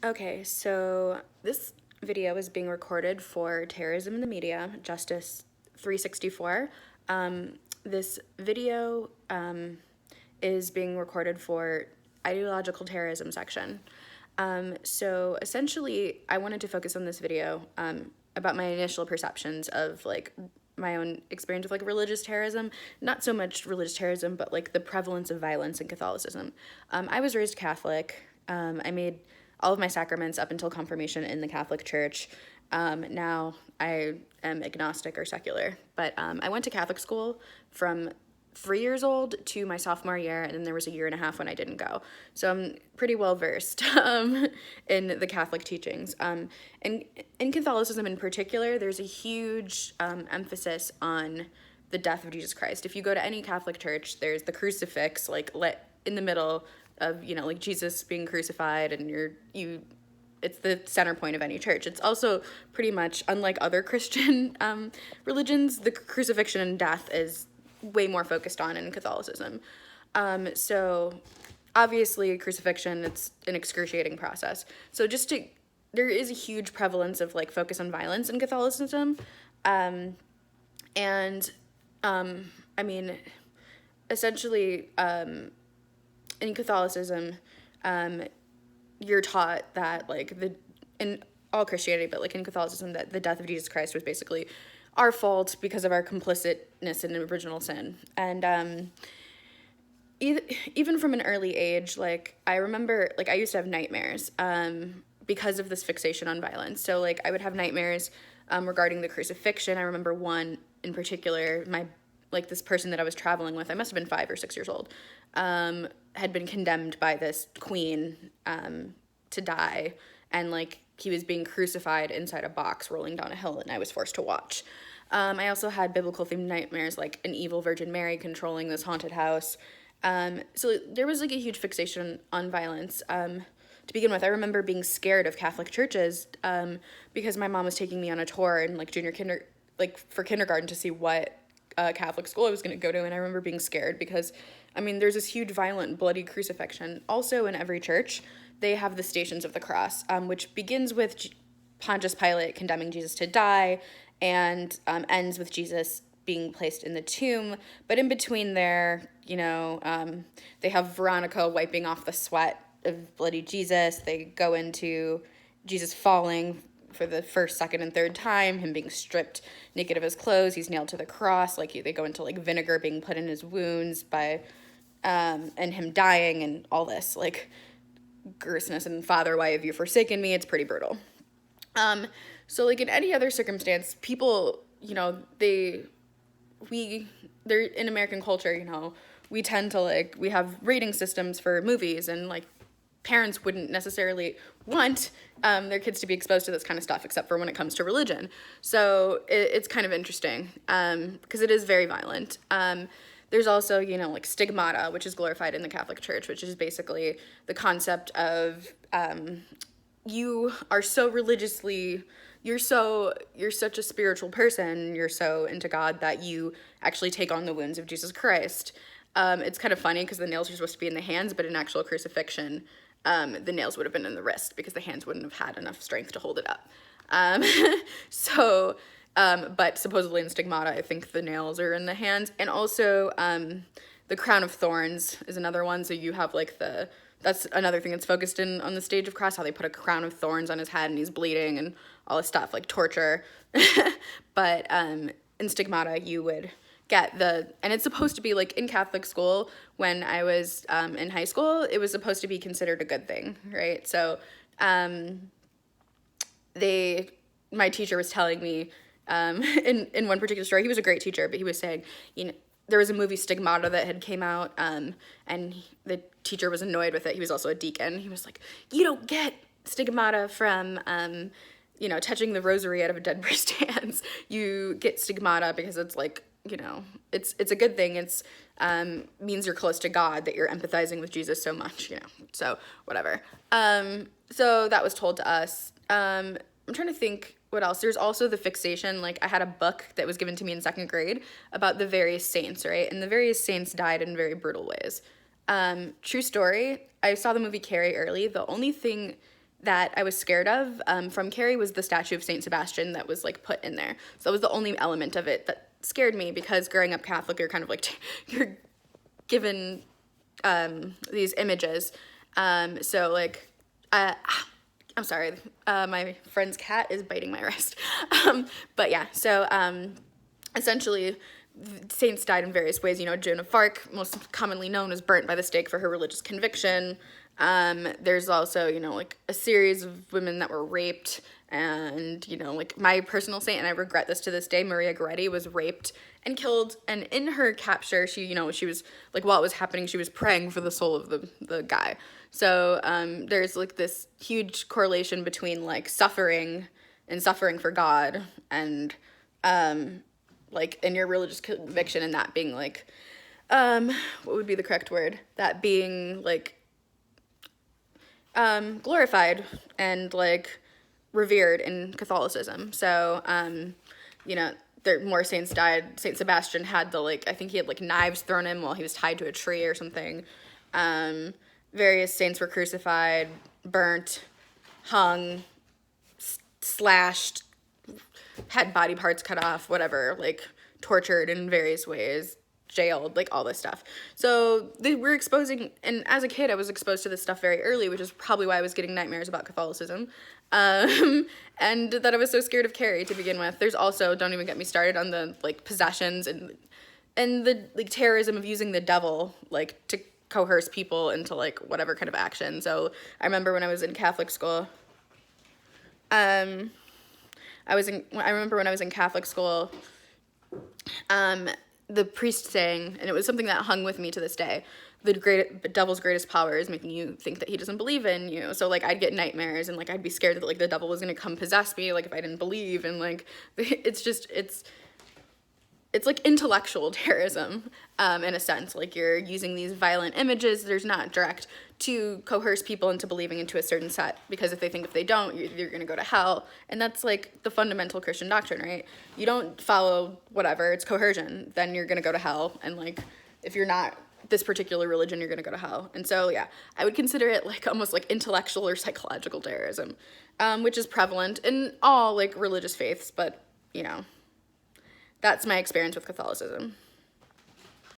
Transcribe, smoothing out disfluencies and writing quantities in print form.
Okay, so this video is being recorded for Terrorism in the Media, Justice 364. This video is being recorded for ideological terrorism section. So essentially, I wanted to focus on this video about my initial perceptions of my own experience with religious terrorism, not so much religious terrorism, but the prevalence of violence in Catholicism. I was raised Catholic. I made all of my sacraments up until confirmation in the Catholic Church. Now I am agnostic or secular, but I went to Catholic school from 3 years old to my sophomore year, and then there was a year and a half when I didn't go. So I'm pretty well versed in the Catholic teachings. And in Catholicism in particular, there's a huge emphasis on the death of Jesus Christ. If you go to any Catholic church, there's the crucifix in the middle of Jesus being crucified, and it's the center point of any church. It's also pretty much, unlike other Christian religions, the crucifixion and death is way more focused on in Catholicism. So obviously crucifixion, it's an excruciating process. So there is a huge prevalence of focus on violence in Catholicism. Essentially, in Catholicism, you're taught that in all Christianity, but in Catholicism, that the death of Jesus Christ was basically our fault because of our complicitness in original sin. And even from an early age, I remember I used to have nightmares because of this fixation on violence. So I would have nightmares regarding the crucifixion. I remember one in particular, this person that I was traveling with, I must have been 5 or 6 years old, had been condemned by this queen to die, and he was being crucified inside a box rolling down a hill, and I was forced to watch. I also had biblical themed nightmares, like an evil Virgin Mary controlling this haunted house. So there was a huge fixation on violence. To begin with, I remember being scared of Catholic churches because my mom was taking me on a tour in for kindergarten to see what Catholic school I was going to go to, and I remember being scared because, there's this huge violent, bloody crucifixion. Also in every church, they have the Stations of the Cross, which begins with Pontius Pilate condemning Jesus to die and ends with Jesus being placed in the tomb. But in between there, they have Veronica wiping off the sweat of bloody Jesus. They go into Jesus falling for the first, second, and third time, him being stripped naked of his clothes. He's nailed to the cross. They go into vinegar being put in his wounds and him dying and all this grossness. And Father, why have you forsaken me? It's pretty brutal. So in any other circumstance, people, they're in American culture, we tend to we have rating systems for movies, and parents wouldn't necessarily want their kids to be exposed to this kind of stuff, except for when it comes to religion. So it's kind of interesting because it is very violent. There's also, stigmata, which is glorified in the Catholic Church, which is basically the concept of you are so religiously, you're such a spiritual person, you're so into God that you actually take on the wounds of Jesus Christ. It's kind of funny because the nails are supposed to be in the hands, but in actual crucifixion, the nails would have been in the wrist because the hands wouldn't have had enough strength to hold it up. But supposedly in stigmata, I think the nails are in the hands. And also the crown of thorns is another one. So you have that's another thing that's focused in on the stage of cross, how they put a crown of thorns on his head and he's bleeding and all this stuff, torture. But in stigmata, you would get and it's supposed to be in Catholic school when I was in high school, it was supposed to be considered a good thing, right? So my teacher was telling me in one particular story, he was a great teacher, but he was saying, there was a movie Stigmata that had came out, and the teacher was annoyed with it. He was also a deacon. He was like, you don't get stigmata from touching the rosary out of a dead priest's hands. You get stigmata because it's it's a good thing. It's means you're close to God, that you're empathizing with Jesus so much, so whatever. So that was told to us. I'm trying to think what else. There's also the fixation. I had a book that was given to me in 2nd grade about the various saints, right? And the various saints died in very brutal ways. True story. I saw the movie Carrie early. The only thing that I was scared of from Carrie was the statue of Saint Sebastian that was like put in there. So that was the only element of it that scared me, because growing up Catholic, you're kind of like you're given these images. So like I'm sorry, my friend's cat is biting my wrist. But yeah, so essentially saints died in various ways. You know, Joan of Arc, most commonly known, was burnt by the stake for her religious conviction. There's also, you know, like a series of women that were raped, and, you know, like my personal saint, and I regret this to this day, Maria Goretti, was raped and killed. And in her capture, she, you know, she was like, while it was happening, she was praying for the soul of the guy. So there's like this huge correlation between like suffering and suffering for God, and like in your religious conviction, and that being like what would be the correct word, that being like glorified and like revered in Catholicism. So you know, there more saints died. Saint Sebastian had the like, I think he had like knives thrown in while he was tied to a tree or something. Various saints were crucified, burnt, hung, slashed, had body parts cut off, whatever, like tortured in various ways, jailed, like all this stuff. So they were exposing, and as a kid I was exposed to this stuff very early, which is probably why I was getting nightmares about Catholicism, and that I was so scared of Carrie to begin with. There's also, don't even get me started on the like possessions and the like terrorism of using the devil like to coerce people into like whatever kind of action. So I remember when I was in Catholic school, I remember when I was in Catholic school, the priest saying, and it was something that hung with me to this day, the devil's greatest power is making you think that he doesn't believe in you. So like I'd get nightmares, and like I'd be scared that like the devil was gonna come possess me, like if I didn't believe, and like it's like intellectual terrorism, in a sense. Like you're using these violent images. There's not direct to coerce people into believing into a certain set, because if they don't, you're going to go to hell. And that's like the fundamental Christian doctrine, right? You don't follow whatever, it's coercion, then you're going to go to hell. And like, if you're not this particular religion, you're going to go to hell. And so, yeah, I would consider it like almost like intellectual or psychological terrorism, which is prevalent in all like religious faiths, but you know, that's my experience with Catholicism.